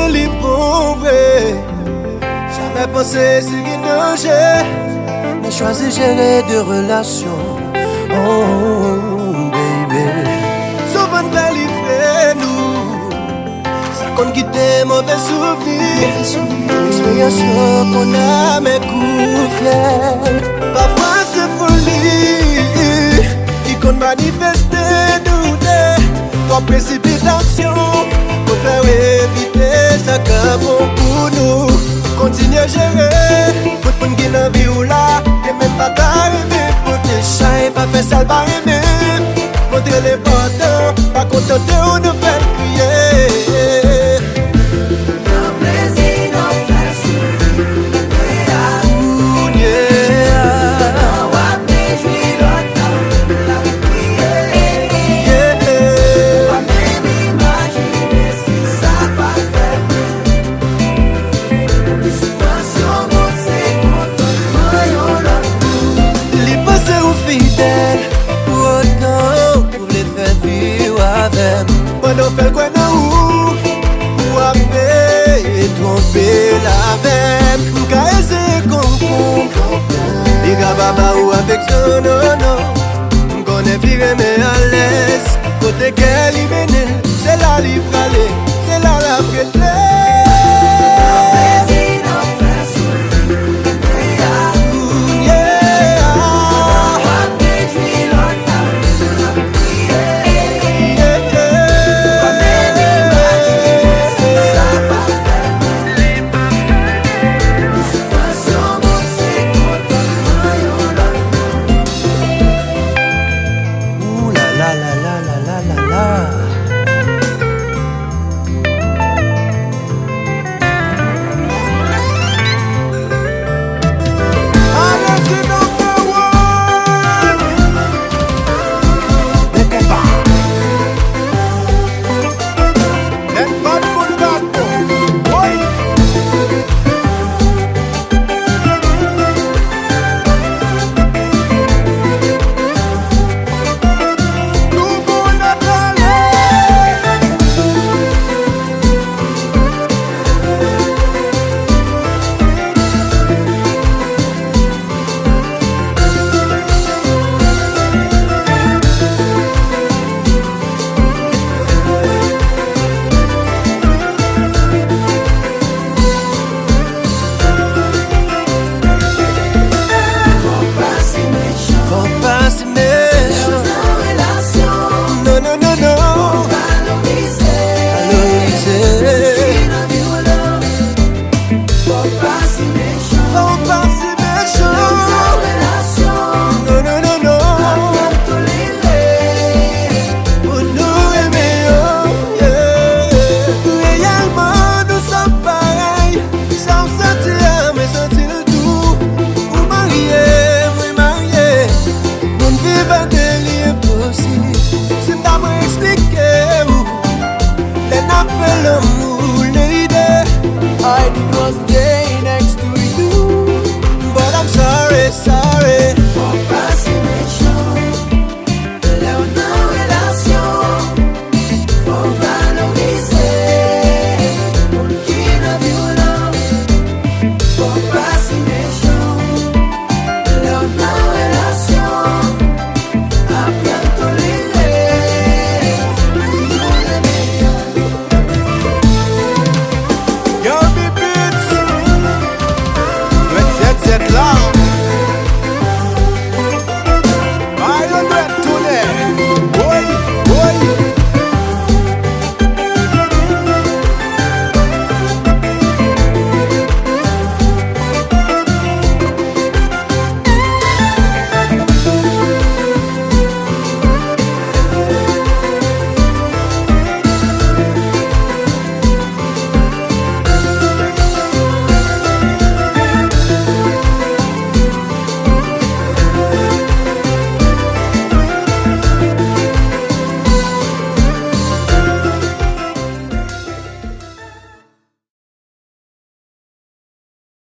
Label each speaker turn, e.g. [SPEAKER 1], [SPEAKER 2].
[SPEAKER 1] que les pauvres. Jamais pensé c'est un danger. Mais choisi gérer de relations. Oh baby. Souvent de nous. Ça compte quitter mauvais souvenirs. Expérience qu'on a mes coups fiers. Parfois c'est folie qui compte manifester nous deux. Trop précipitation pour faire éviter ça comme bon pour nous. Continuer à gérer pour qu'on gagne la vie ou là. Et même pas t'arriver pour tes chats et pas faire ça pas aimer. Montrer l'important, pas contenter ou nous faire crier. Pendant fait quoi nous ou après tromper la veine m'ka essayer comprendre les gars baba ou avec son non m'connais virer mais à l'aise côté qu'elle y mène c'est la libre aller c'est la prête.